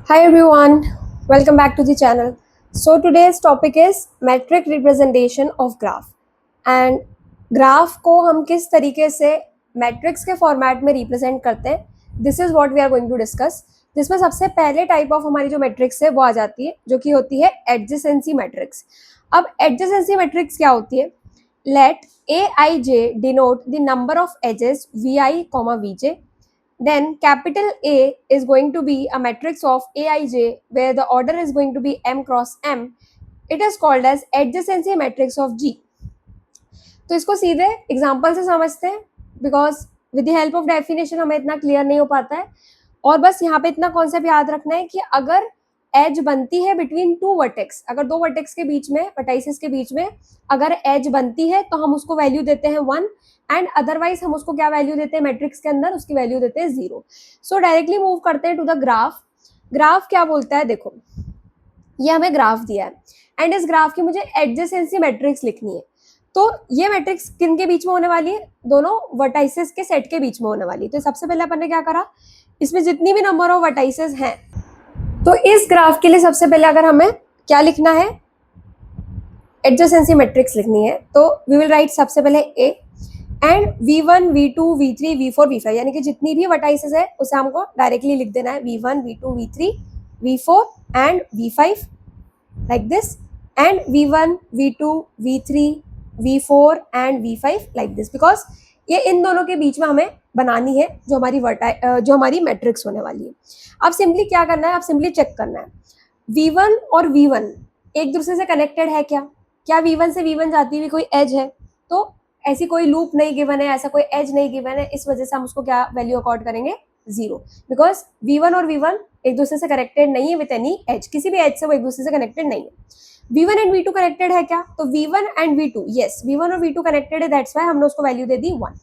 Hi everyone, welcome back to the channel. So today's topic is metric representation of graph and graph को हम किस तरीके से matrix के फॉर्मेट में रिप्रेजेंट करते हैं, this is what we are going to discuss. जिसमें सबसे पहले टाइप ऑफ हमारी जो मैट्रिक्स है वो आ जाती है जो कि होती है एडजेसेंसी मैट्रिक्स. अब एडजेसेंसी मैट्रिक्स क्या होती है? Let A i j denote the number of edges v i comma v j. Then capital A is going to be a matrix of Aij where the order is going to be m cross m. It is called as adjacency matrix of G. तो इसको सीधे example से समझते हैं because with the help of definition हमें इतना clear नहीं हो पाता है. और बस यहाँ पे इतना कॉन्सेप्ट याद रखना है कि अगर एज बनती है बिटवीन टू वर्टेक्स, अगर दो वर्टेक्स के बीच में, वर्टाइसिस के बीच में अगर एज बनती है तो हम उसको वैल्यू देते हैं 1 एंड अदरवाइज हम उसको क्या वैल्यू देते हैं मैट्रिक्स के अंदर, उसकी वैल्यू देते हैं 0. सो डायरेक्टली मूव करते हैं टू द ग्राफ. ग्राफ क्या बोलता है? देखो ये हमें ग्राफ दिया है एंड इस ग्राफ की मुझे एडजेसेंसी मैट्रिक्स लिखनी है. तो ये मैट्रिक्स किन के बीच में होने वाली है? दोनों वर्टाइसेस के सेट के बीच में होने वाली है. तो सबसे पहले अपन ने क्या करा, इसमें जितनी भी नंबर ऑफ वर्टाइसेस हैं, तो इस ग्राफ के लिए सबसे पहले अगर हमें क्या लिखना है, एडजेसेंसी मैट्रिक्स लिखनी है, तो वी विल राइट सबसे पहले A and v1 v2 v3 v4 v5, यानी कि जितनी भी वर्टाइसेस है उसे हमको डायरेक्टली लिख देना है v1 v2 v3 v4 and v5 like this, and v1 v2 v3 v4 and v5 like this, because ये इन दोनों के बीच में हमें बनानी है जो हमारी मैट्रिक्स होने वाली है. अब सिंपली क्या करना है, अब सिंपली चेक करना है v1 और v1 एक दूसरे से कनेक्टेड है क्या? क्या v1 से v1 जाती हुई कोई एज है? तो ऐसी कोई लूप नहीं गिवन है, ऐसा कोई एज नहीं गिवन है, इस वजह से हम उसको क्या वैल्यू अकॉर्ड करेंगे? 0, बिकॉज v1 और v1 एक दूसरे से कनेक्टेड नहीं है विद एनी एज, किसी भी एज से वो एक दूसरे से कनेक्टेड नहीं है. v1 एंड v2 कनेक्टेड है क्या? तो v1 and v2, yes v1 और v2 कनेक्टेड है, दैट्स व्हाई हमने उसको वैल्यू दे दी 1.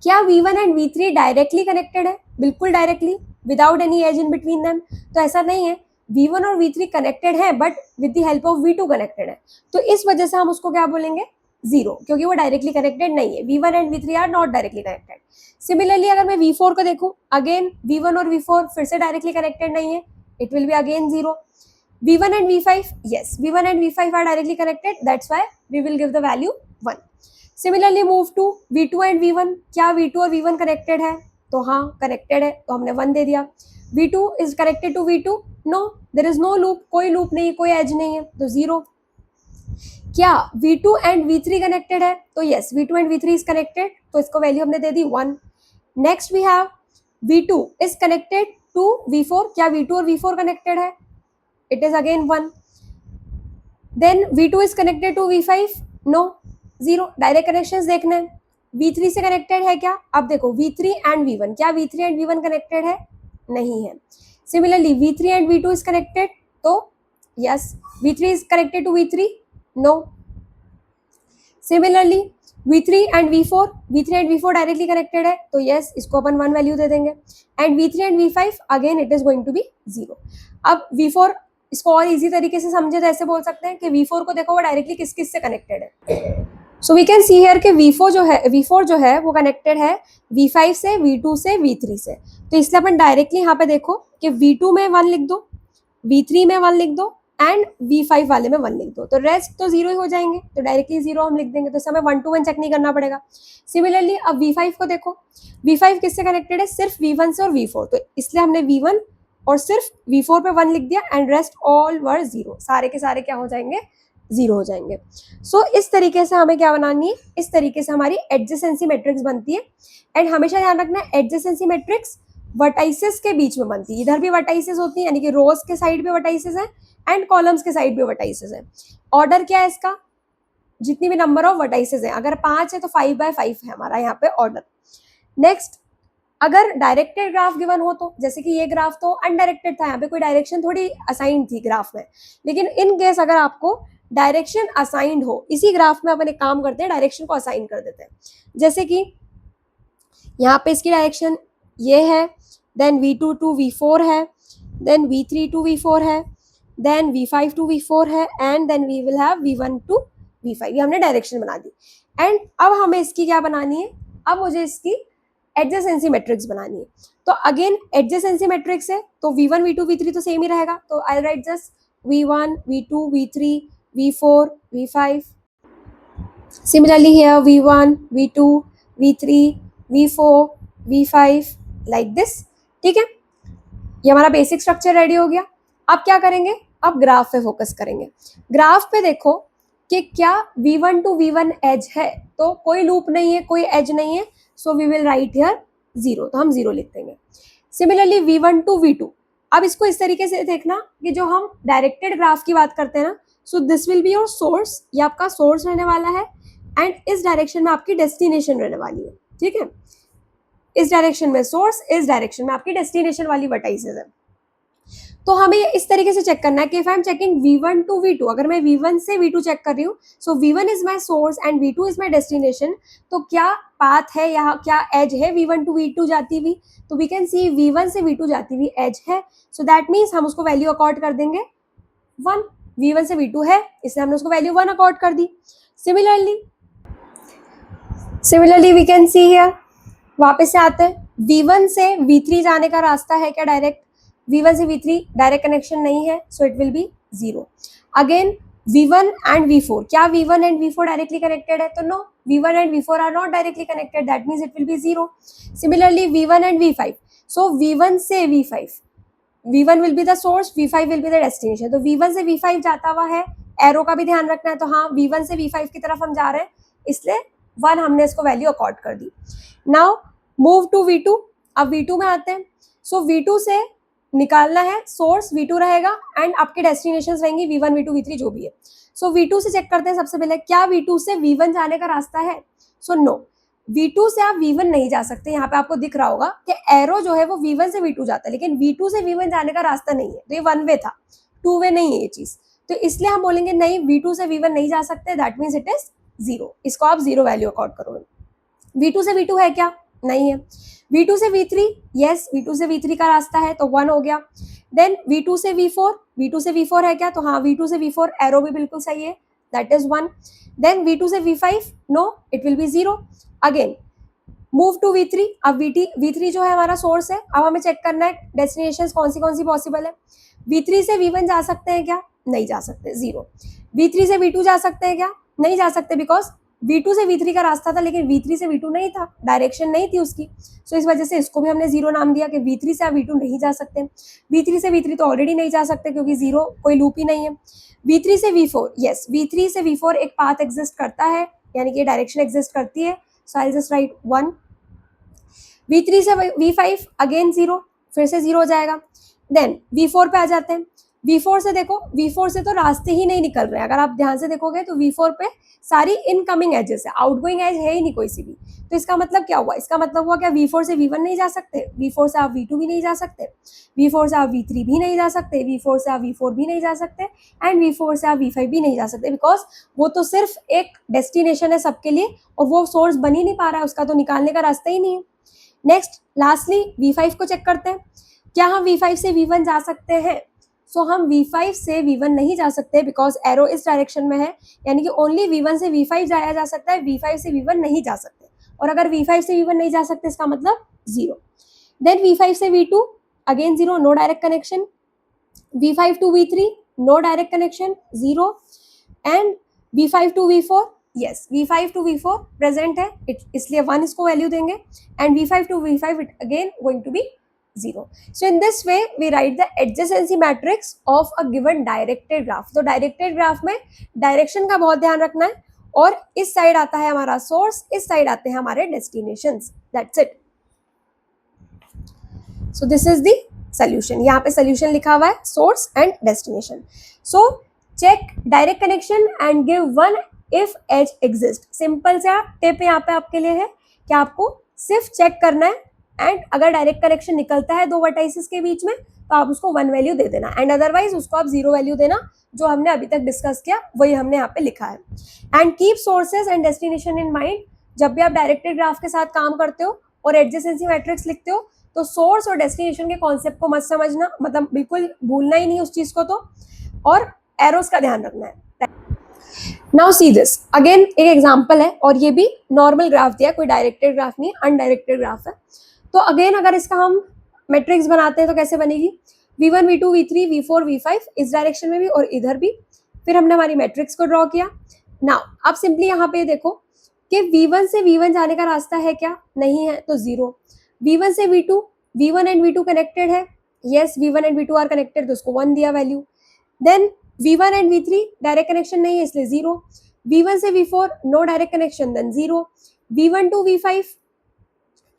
क्या v1 and v3 directly connected है? बिल्कुल directly, without any edge in between them. तो ऐसा नहीं है, v1 और v3 कनेक्टेड है but with the help of v2 connected है, तो इस वजह से हम उसको क्या बोलेंगे? 0, क्योंकि वो डायरेक्टली कनेक्टेड नहीं है. v1 and v3 are not directly connected. Similarly अगर मैं v4 को देखूं, अगेन v1 और v4 फिर से डायरेक्टली कनेक्टेड नहीं है, it will be again 0. v1 and v5, yes v1 and v5 are directly connected, that's why we will give the value 1. Similarly move to v2 and v1. क्या v2 और v1 connected है? तो हाँ connected है, तो हमने 1 दे दिया. v2 is connected to v2? no, there is no loop, कोई loop नहीं, कोई edge नहीं है, तो 0. क्या v2 and v3 connected है? तो yes v2 and v3 is connected, तो इसको वैल्यू हमने दे दी 1. Next we have v2 is connected to v4. क्या v2 और v4 connected है? It is again 1. Then v2 is connected to v5? no, 0. Direct connections देखना है. v3 से कनेक्टेड है क्या? अब देखो v3 एंड v1, क्या v3 एंड v1 कनेक्टेड है? नहीं है. Similarly v3 and v2 is connected, तो yes v3 is connected to v3? no. Similarly v3 and v4 directly connected है, तो यस इसको अपन 1 वैल्यू दे देंगे. And v3 and v5 again it is going to be 0. अब v4 इसको और इजी तरीके से समझे तो ऐसे बोल सकते हैं कि v4 को देखो वो डायरेक्टली किस किस से कनेक्टेड है. So we can see here कि v4 जो है वो कनेक्टेड है v5 से, v2 से, v3 से. तो इसलिए अपन डायरेक्टली यहाँ पे देखो कि v2 में 1 लिख दो, v3 में 1 लिख दो एंड v5 वाले में 1 लिख दो, तो रेस्ट तो 0 ही हो जाएंगे, तो डायरेक्टली 0 हम लिख देंगे, तो हमें 1 to 1 चेक नहीं करना पड़ेगा. सिमिलरली अब v5 को देखो, v5 किससे कनेक्टेड है? सिर्फ v1 से और v4, तो इसलिए हमने v1 और सिर्फ v4 पे 1 लिख दिया एंड रेस्ट ऑल वर 0, सारे के सारे क्या हो जाएंगे? 0 हो जाएंगे. सो इस तरीके से हमें क्या बनानी है, इस तरीके से हमारी एडजेसेंसी मैट्रिक्स बनती है. एंड हमेशा ध्यान रखना है एडजेसेंसी मैट्रिक्स वर्टाइसेस के बीच में बनती है. इधर भी वर्टाइसेस होती है, यानी कि रोज के साइड पे वर्टाइसेस है एंड कॉलम्स के साइड पे वर्टाइसेस है. ऑर्डर क्या है इसका? जितनी भी नंबर ऑफ वर्टाइसेस है, अगर 5 है तो 5/5 है हमारा यहाँ पे ऑर्डर. नेक्स्ट, अगर डायरेक्टेड ग्राफ गिवन हो, तो जैसे कि ये ग्राफ तो अनडायरेक्टेड था, यहाँ पे कोई डायरेक्शन थोड़ी असाइंड थी ग्राफ में, लेकिन इन केस अगर आपको डायरेक्शन असाइंड हो, इसी ग्राफ में अपन एक काम करते हैं, डायरेक्शन को असाइन कर देते हैं. जैसे कि यहाँ पे इसकी डायरेक्शन ये है, देन v2 to v4 है, देन v3 to v4 है, देन v5 to v4 है, and then we will have v1 to v5. ये हमने डायरेक्शन बना दी. एंड अब हमें इसकी क्या बनानी है? अब मुझे इसकी एडजेसेंसी मैट्रिक्स बनानी है। तो अगेन एडजेसेंसी मैट्रिक्स है तो v1 v2 v3 तो सेम ही रहेगा, तो I write just v1 v2 v3 v4 v5। Similarly here v1 v2 v3 v4 v5 like this. ठीक है, ये हमारा बेसिक स्ट्रक्चर रेडी हो गया। अब क्या करेंगे, अब ग्राफ पे फोकस करेंगे। ग्राफ पे देखो कि क्या v1 टू v1 एज है, तो कोई लूप नहीं है, कोई एज नहीं है, so we will write here 0, तो हम 0 लिख देंगे। सिमिलरली v1 टू v2, अब इसको इस तरीके से देखना कि जो हम डायरेक्टेड ग्राफ की बात करते हैं ना, so this will be your source, ये आपका सोर्स रहने वाला है, एंड इस डायरेक्शन में आपकी डेस्टिनेशन रहने वाली है। ठीक है, इस डायरेक्शन में सोर्स, इस डायरेक्शन में आपकी डेस्टिनेशन वाली वर्टाइसेस है। तो हमें इस तरीके से चेक करना है कि if I am checking v1 to v2, अगर मैं v1 से v2 चेक कर रही हूँ, सो v1 is my source and v2 is my destination, तो क्या पाथ है यहाँ, क्या एज है v1 टू v2 जाती हुई, तो वी कैन सी v1 से v2 जाती हुई एज है, सो दैट मीन्स हम उसको वैल्यू अकॉर्ड कर देंगे 1। v1 से v2 है, इसलिए हमने उसको वैल्यू 1 अकॉर्ड कर दी। Similarly we can see here, वापस से आते हैं, v1 से v3 जाने का रास्ता है क्या डायरेक्ट, v1 से v3 डायरेक्ट कनेक्शन नहीं है, so it will be 0। Again v1 and v4, क्या v1 and v4 directly connected है, तो no, v1 and v4 are not directly connected, that means it will be 0। Similarly v1 and v5, so v1 से v5, v1 will be the source, v5 will be the destination, तो v1 से v5 जाता हुआ है, arrow का भी ध्यान रखना है, तो हाँ v1 से v5 की तरफ हम जा रहे हैं, इसलिए 1 हमने इसको वैल्यू अकॉर्ड कर दी। नाउ मूव टू v2, अब v2 में आते हैं, सो v2 से निकालना है, सोर्स v2 रहेगा एंड आपके डेस्टिनेशंस रहेंगी v1 v2 v3 जो भी है। सो v2 से चेक करते हैं सबसे पहले, क्या v2 से v1 जाने का रास्ता है, सो नो, v2 से आप v1 नहीं जा सकते। यहाँ पे आपको दिख रहा होगा कि एरो जो है वो v1 से v2 जाता है, लेकिन v2 से v1 जाने का रास्ता नहीं है, तो ये 1 वे था, 2 वे नहीं है ये चीज, तो इसलिए हम बोलेंगे नहीं, v2 से v1 नहीं जा सकते, दैट मीन्स इट इज 0, इसको आप 0 वैल्यू अकॉर्ड करोगे। v2 से v2 है क्या, नहीं है। v2 से v3, यस v2 से v3 का रास्ता है, तो 1 हो गया। देन v2 से v4, v2 से v4 है क्या, तो हाँ v2 से v4 एरो भी बिल्कुल सही है, दैट इज 1। देन v2 से v5, no, it will be 0। Again move to v3, अब v3 जो है हमारा सोर्स है, अब हमें चेक करना है डेस्टिनेशंस कौन सी पॉसिबल है। v3 से v1 जा सकते हैं क्या, नहीं जा सकते, 0। v3 से v2 जा सकते हैं क्या, नहीं जा सकते, बिकॉज v2 से v3 का रास्ता था, लेकिन v3 से v2 नहीं था, डायरेक्शन नहीं थी उसकी, सो इस वजह से इसको भी हमने 0 नाम दिया कि v3 से आप v2 नहीं जा सकते। v3 से v3 तो ऑलरेडी नहीं जा सकते क्योंकि 0 कोई लूप ही नहीं है। v3 से v4, यस v3 से v4 एक पाथ एग्जिस्ट करता है, यानी कि डायरेक्शन एग्जिस्ट करती है, so I just right 1। v3 से v5 अगेन 0, फिर से 0 हो जाएगा। देन v4 पे आ जाते हैं, v4 से देखो, v4 से तो रास्ते ही नहीं निकल रहे हैं, अगर आप ध्यान से देखोगे तो v4 पे सारी इनकमिंग एजेस है, आउटगोइंग एज है ही नहीं कोई सी भी, तो इसका मतलब क्या हुआ, इसका मतलब हुआ क्या, v4 से v1 नहीं जा सकते, v4 से आप v2 भी नहीं जा सकते, v4 से आप v3 भी नहीं जा सकते, v4 से आप v4 भी नहीं जा सकते, एंड v4 से आप v5 भी नहीं जा सकते, बिकॉज वो तो सिर्फ एक डेस्टिनेशन है सबके लिए, और वो सोर्स बन ही नहीं पा रहा है, उसका तो निकालने का रास्ता ही नहीं है। नेक्स्ट लास्टली v5 को चेक करते हैं, क्या हम v5 से v1 जा सकते हैं, सो हम v5 से v1 नहीं जा सकते, बिकॉज एरो इस डायरेक्शन में है, यानी कि ओनली v1 से v5 जाया जा सकता है, v5 से v1 नहीं जा सकते, और अगर v5 से v1 नहीं जा सकते इसका मतलब 0। देन v5 से v2 again 0, no direct connection, v5 to v3 no direct connection 0, and v5 to v4, yes v5 to v4 present है, इसलिए 1 इसको वैल्यू देंगे, and v5 to v5 it again going to be 0. So in this way we write the adjacency matrix of a given directed graph. तो directed graph में direction का बहुत ध्यान रखना है, और इस साइड आता है हमारा सोर्स, इस साइड आते हैं हमारे destinations, that's it. So this is the solution, यहाँ पे सोल्यूशन लिखा हुआ है source and destination. So check direct connection and give 1 if edge exist. Simple सा टिप यहाँ पे आपके लिए है कि आपको सिर्फ चेक करना है, एंड अगर डायरेक्ट कनेक्शन निकलता है दो वर्टाइसेस के बीच में तो आप उसको 1 वैल्यू दे देना, एंड अदरवाइज उसको आप 0 वैल्यू देना, जो हमने अभी तक डिस्कस किया वही हमने यहाँ पे लिखा है। And keep sources and destination in mind, जब भी आप डायरेक्टेड ग्राफ के साथ काम करते हो और एडजेसेंसी मैट्रिक्स लिखते हो तो सोर्स और डेस्टिनेशन के कॉन्सेप्ट को मत समझना, मतलब बिल्कुल भूलना ही नहीं उस चीज को, तो और एरोस का ध्यान रखना है। नाउ सी दिस अगेन, एक एग्जांपल है और ये भी नॉर्मल ग्राफ दिया, कोई डायरेक्टेड ग्राफ नहीं, अनडायरेक्टेड ग्राफ है। तो अगेन अगर इसका हम मैट्रिक्स बनाते हैं तो कैसे बनेगी, v1 v2 v3 v4 v5 इस डायरेक्शन में भी और इधर भी। फिर हमने हमारी मैट्रिक्स को ड्रॉ किया। नाउ आप सिंपली यहाँ पे देखो कि v1 से v1 जाने का रास्ता है क्या, नहीं है तो जीरो। v1 से v2, v1 and v2 connected है, yes v1 and v2 are connected, तो उसको 1 दिया value. Then v1 and v3 direct connection नहीं है इसलिए जीरो। v1 से v4 no direct connection, then zero. v1 to v5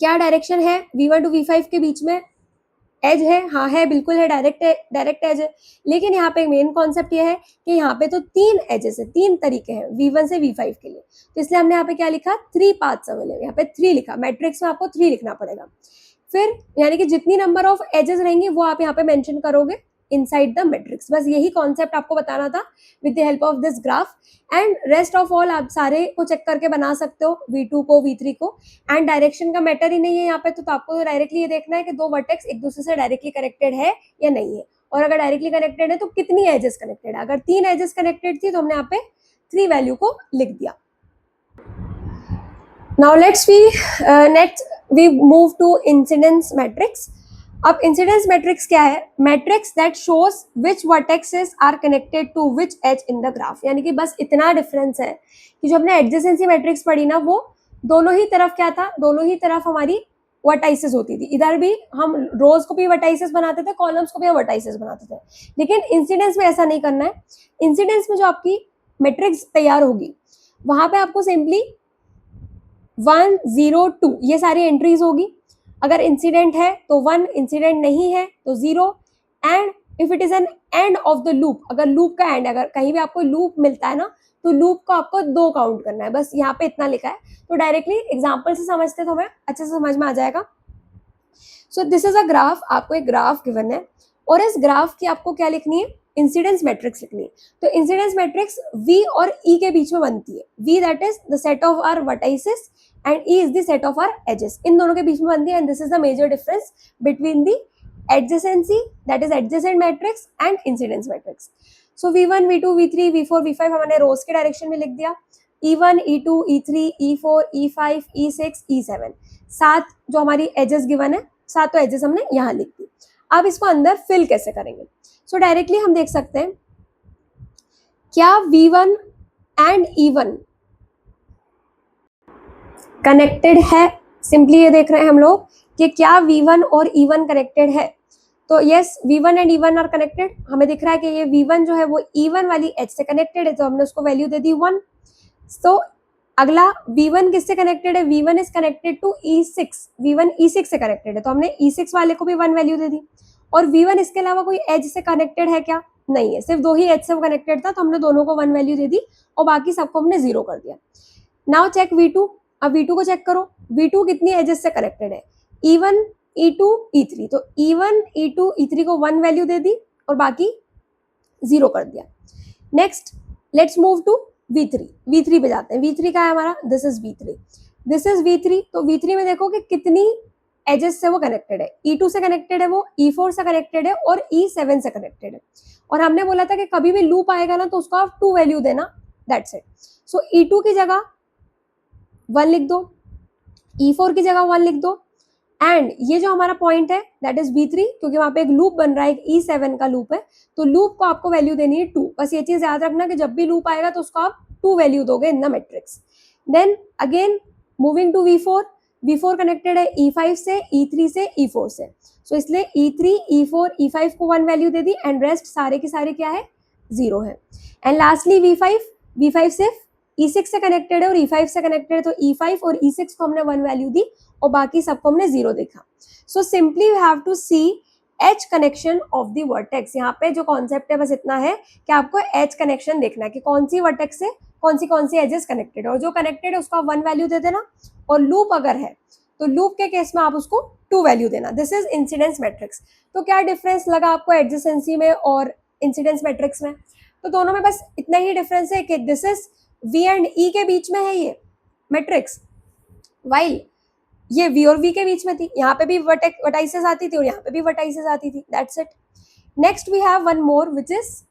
क्या डायरेक्शन है, v1 टू v5 के बीच में एज है, हाँ है, बिल्कुल है, डायरेक्ट एज है। लेकिन यहाँ पे मेन कॉन्सेप्ट ये है कि यहाँ पे तो तीन एजेस है, तीन तरीके हैं v1 से v5 के लिए, तो इसलिए हमने यहाँ पे क्या लिखा, 3 पाथ्स अवेलेबल, यहाँ पे 3 लिखा, मैट्रिक्स में आपको 3 लिखना पड़ेगा। फिर यानी कि जितनी नंबर ऑफ एजेस रहेंगी वो आप यहाँ पे मेंशन करोगे इनसाइड द मैट्रिक्स। बस यही कॉन्सेप्ट आपको बताना था with the help of this graph. And rest of all आप सारे को चेक करके बना सकते हो, v2 को v3 को। एंड डायरेक्शन का मैटर ही नहीं है यहाँ पे, तो आपको डायरेक्टली ये देखना है कि दो वर्टेक्स एक दूसरे से डायरेक्टली कनेक्टेड है या नहीं है, और अगर डायरेक्टली कनेक्टेड है तो कितनी एजेस कनेक्टेड है। अगर 3 एजेस कनेक्टेड थी तो हमने यहाँ पे 3 वैल्यू को लिख दिया। Now next we move to incidence matrix. अब इंसिडेंस मैट्रिक्स क्या है, matrix that shows which vertexes are connected to which edge in the graph. यानी कि बस इतना डिफरेंस है कि जो हमने एडजेसेंसी मैट्रिक्स पढ़ी ना, वो दोनों ही तरफ क्या था, दोनों ही तरफ हमारी वर्टाइसेस होती थी। इधर भी हम रोज को भी वर्टाइसेस बनाते थे, कॉलम्स को भी हम वर्टाइसेस बनाते थे। लेकिन इंसिडेंस में ऐसा नहीं करना है। इंसिडेंस में जो आपकी मैट्रिक्स तैयार होगी वहां पे आपको सिंपली 1 0 2 ये सारी एंट्रीज होगी। अगर इंसिडेंट है तो 1, इंसिडेंट नहीं है तो 0। And if it is an end of the loop, अगर लूप का एंड, अगर कहीं भी आपको लूप मिलता है ना, तो लूप को आपको 2 काउंट करना है। बस यहाँ पे इतना लिखा है, तो डायरेक्टली एग्जाम्पल से समझते तो हमें अच्छे से समझ में आ जाएगा। सो दिस इज अ ग्राफ, आपको एक ग्राफ गिवन है और इस ग्राफ की आपको क्या लिखनी है, इंसिडेंस मैट्रिक्स लिखनी है। तो इंसिडेंस मैट्रिक्स V और E के बीच में बनती है। V that is the set of our vertices and E is the set of our edges, इन दोनों के बीच में बनती है। And this is the major difference between the adjacency that is adjacent matrix and incidence matrix. So v1 v2 v3 v4 v5 हमने रोज के direction में लिख दिया, e1 e2 e3 e4 e5 e6 e7, 7 जो हमारी एजेस गिवन है, 7 edges हमने यहाँ लिख दी। अब इसको अंदर फिल कैसे करेंगे, सो डायरेक्टली हम देख सकते हैं क्या v1 एंड e1 कनेक्टेड है। सिंपली ये देख रहे हैं हम लोग कि क्या v1 और e1 कनेक्टेड है। तो yes, v1 and e1 are connected. हमें दिख रहा है कि ये v1 जो है वो e1 वाली एज से कनेक्टेड है, तो हमने उसको वैल्यू दे दी 1। तो अगला v1 किससे कनेक्टेड है, v1 is connected to e6, v1 e6 से कनेक्टेड है, तो हमने e6 वाले को भी 1 वैल्यू दे दी। और v1 इसके अलावा कोई एज से कनेक्टेड है क्या, नहीं है, सिर्फ 2 ही एज से वो कनेक्टेड था, तो हमने दोनों को 1 वैल्यू दे दी और बाकी सबको हमने 0 कर दिया। नाउ चेक v2, अब v2 को चेक करो, v2 कितनी एजेस से कनेक्टेड है, e1 e2 e3, तो e1 e2 e3 को 1 वैल्यू दे दी और बाकी 0 कर दिया। Next let's move to v3 पे जाते हैं। v3 का है हमारा, दिस इज v3, तो v3 में देखो कि कितनी एजेस से वो कनेक्टेड है, e2 से कनेक्टेड है, वो e4 से कनेक्टेड है और e7 से कनेक्टेड है। और हमने बोला था कि कभी भी लूप आएगा ना तो उसको आप 2 वैल्यू देना, दैट्स इट। सो e2 की जगह 1 लिख दो, e4 की जगह 1 लिख दो, एंड ये जो हमारा पॉइंट है दैट इज v3, क्योंकि वहां पे एक लूप बन रहा है, एक e7 का लूप है, तो लूप को आपको वैल्यू देनी है 2। बस ये चीज याद रखना कि जब भी लूप आएगा तो उसको आप 2 वैल्यू दोगे in the matrix. Then again moving to v4 connected है e5 से, e3 से, e4 से, सो इसलिए e3 e4 e5 को 1 वैल्यू दे दी एंड रेस्ट सारे के सारे क्या है, 0 है। एंड लास्टली v5 सिर्फ e6 से कनेक्टेड है और e5 से कनेक्टेड है, तो e5 और e6 को हमने 1 वैल्यू दी और बाकी सबको हमने 0 देखा। So simply you have to see each connection of the vertex. यहाँ पे जो कॉन्सेप्ट है बस इतना है कि आपको एच कनेक्शन देखना है कि कौन सी वर्टेक्स से कौन सी एजेस कनेक्टेड है, और जो कनेक्टेड है उसका 1 वैल्यू दे देना, और लूप अगर है तो लूप के केस में आप उसको 2 वैल्यू देना। This is incidence matrix. तो क्या डिफरेंस लगा आपको एडजेसेंसी में और इंसिडेंस मैट्रिक्स में, तो दोनों में बस इतना ही डिफरेंस है कि this is V and E के बीच में है ये मैट्रिक्स, वाइल ये V और V के बीच में थी, यहाँ पे भी वर्टाइसेस आती थी और यहाँ पे भी वर्टाइसेस आती थी, that's it. Next we have one more which is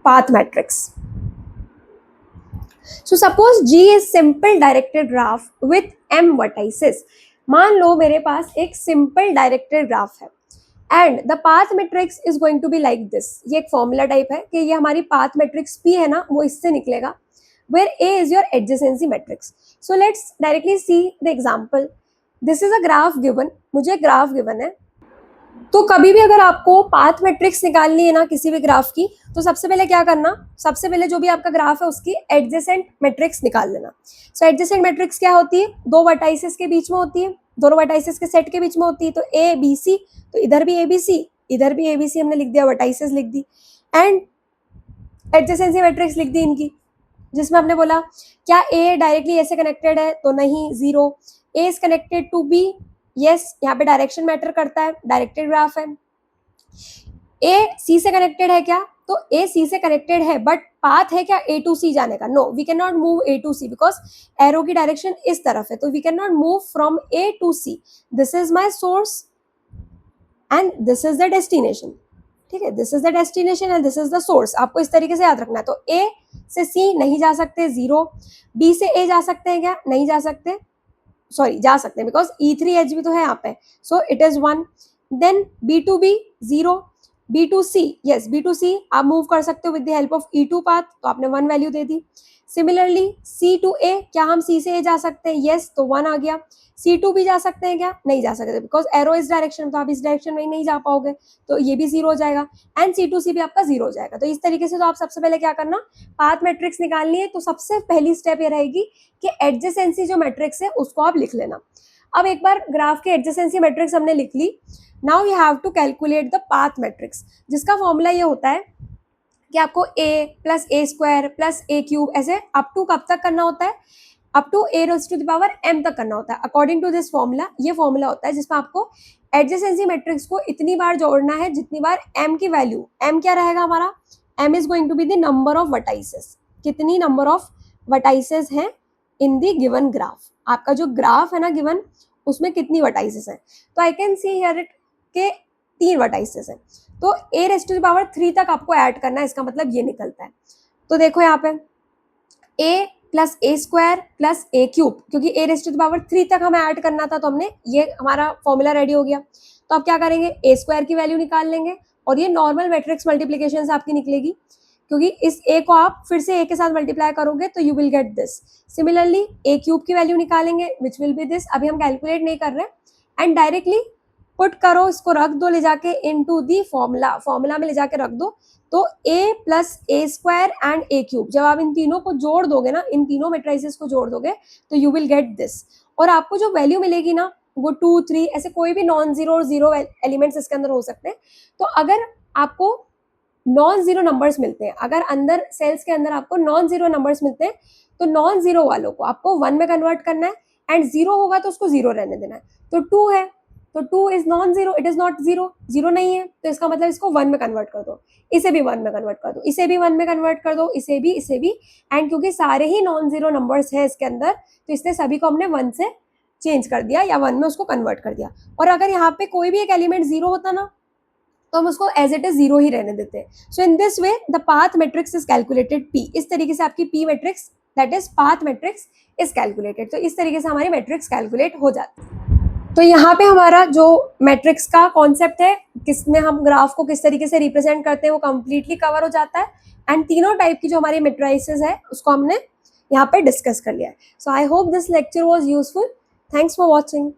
path matrix. So suppose G is simple directed graph with m vertices. मान लो मेरे पास एक simple directed graph है and the path matrix is going to be like this. ये एक formula type है कि ये हमारी path matrix P है ना, वो इससे निकलेगा, where A is your adjacency matrix. So let's directly see the example. This is a graph given. मुझे graph given है, तो कभी भी अगर आपको पाथ मैट्रिक्स निकालनी है ना किसी भी ग्राफ की, तो सबसे पहले क्या करना, सबसे पहले जो भी आपका ग्राफ है उसकी एडजेसेंट मैट्रिक्स निकाल लेना. सो एडजेसेंट मैट्रिक्स क्या होती है, दो वर्टाइसेस के बीच में होती है, दोनों वर्टाइसेस के सेट के बीच में होती है. तो ए बी सी, तो इधर भी ए बी सी, इधर भी ए बी सी हमने लिख दिया, वर्टाइसेस लिख दी, एंड एडजेसेंसी मैट्रिक्स लिख दी इनकी, जिसमें हमने बोला क्या ए डायरेक्टली ए से कनेक्टेड है, तो नहीं, zero. A is connected to B, yes, यहाँ पे डायरेक्शन मैटर करता है, डायरेक्टेड ग्राफ है. ए सी से कनेक्टेड है क्या, तो ए सी से कनेक्टेड है, बट पाथ है क्या ए टू सी जाने का, no, we can not move A to C because arrow की डायरेक्शन इस तरफ है, तो we can not move from A to C. This is my source and this is the destination. ठीक है, this is the destination and this is the source. आपको इस तरीके से याद रखना है. तो ए से सी नहीं जा सकते, जीरो. बी से ए जा सकते हैं क्या, नहीं जा सकते, सॉरी जा सकते हैं बिकॉज E3H भी तो है यहाँ पे, so it is 1. Then B to B zero, B to C, yes B to C आप मूव कर सकते हो with the help of E2 path, तो आपने 1 वैल्यू दे दी. सिमिलरली सी टू ए, क्या हम सी से ए जा सकते हैं, यस, तो 1 आ गया. C2 भी जा सकते हैं क्या, नहीं जा सकते बिकॉज एरो इस डायरेक्शन, तो आप इस डायरेक्शन में नहीं जा पाओगे, तो ये भी जीरो हो जाएगा, एंड C2C भी आपका जीरो हो जाएगा. तो इस तरीके से तो आप सबसे पहले क्या करना, पाथ मैट्रिक्स निकालनी है, तो सबसे पहली स्टेप ये रहेगी कि एडजेसेंसी जो मैट्रिक्स है उसको आप लिख लेना. अब एक बार ग्राफ के एडजेसेंसी मैट्रिक्स हमने लिख ली, now you have to calculate the path matrix, जिसका फॉर्मूला ये होता है कि आपको a plus A square plus A cube ऐसे अप टू कब तक करना होता है, up to A raise to the power m तक करना होता है. अकॉर्डिंग टू दिस फॉर्मूला, ये फॉर्मूला होता है जिसमें आपको एडजेसेंसी मैट्रिक्स को इतनी बार जोड़ना है जितनी बार m की वैल्यू, m क्या रहेगा हमारा, m is going to be the number of vertices, कितनी नंबर ऑफ वर्टाइसेस हैं इन द गिवन ग्राफ. आपका जो ग्राफ है ना गिवन, उसमें कितनी वर्टाइसेस हैं, तो I can see here it के 3 वर्टाइसेस हैं, तो ए रेज़ टू द पावर 3 तक आपको ऐड करना है, इसका मतलब ये निकलता है. तो देखो यहाँ पे a plus A square plus A cube, क्योंकि ए रेज़ टू द पावर 3 तक हमें ऐड करना था, तो हमने ये हमारा फॉर्मूला रेडी हो गया. तो अब क्या करेंगे, ए स्क्वायर की वैल्यू निकाल लेंगे, और ये नॉर्मल मैट्रिक्स मल्टीप्लीकेशन से आपकी निकलेगी, क्योंकि इस ए को आप फिर से ए के साथ मल्टीप्लाई करोगे तो you will get this. Similarly A cube की वैल्यू निकालेंगे विच विल बी दिस, अभी हम कैलकुलेट नहीं कर रहे, एंड डायरेक्टली पुट करो, इसको रख दो ले जाके इनटू दी फॉर्मूला, फॉर्मूला में ले जाके रख दो. तो a plus A square and A cube, जब आप इन तीनों को जोड़ दोगे ना, इन तीनों मैट्रिसेस को जोड़ दोगे, तो यू विल गेट दिस. और आपको जो वैल्यू मिलेगी ना, वो 2 3 ऐसे कोई भी नॉन जीरो और जीरो एलिमेंट्स इसके अंदर हो सकते हैं. तो अगर आपको नॉन जीरो नंबर्स मिलते हैं, अगर अंदर सेल्स के अंदर आपको नॉन जीरो नंबर्स मिलते हैं, तो नॉन जीरो वालों को आपको 1 में कन्वर्ट करना है, एंड जीरो होगा तो उसको जीरो रहने देना है. तो 2 है, तो 2 is non zero, it is not zero, zero नहीं है, तो इसका मतलब इसको 1 में कन्वर्ट कर दो, इसे भी 1 में कन्वर्ट कर दो, इसे भी 1 में कन्वर्ट कर दो, इसे भी, एंड क्योंकि सारे ही नॉन जीरो नंबर्स हैं इसके अंदर, तो इसलिए सभी को हमने 1 से चेंज कर दिया या 1 में उसको कन्वर्ट कर दिया. और अगर यहाँ पे कोई भी एक एलिमेंट जीरो होता ना, तो हम उसको एज इट इज जीरो ही रहने देते हैं. So in this way the path matrix is calculated P. इस तरीके से आपकी P matrix, that is path matrix, is calculated. तो इस तरीके से हमारी मैट्रिक्स कैलकुलेट हो जाती है. तो यहाँ पे हमारा जो मैट्रिक्स का कॉन्सेप्ट है, किसमें हम ग्राफ को किस तरीके से रिप्रेजेंट करते हैं, वो कम्प्लीटली कवर हो जाता है. एंड तीनों टाइप की जो हमारी मैट्रिसेस है उसको हमने यहाँ पे डिस्कस कर लिया है. So I hope this lecture was useful. Thanks for watching.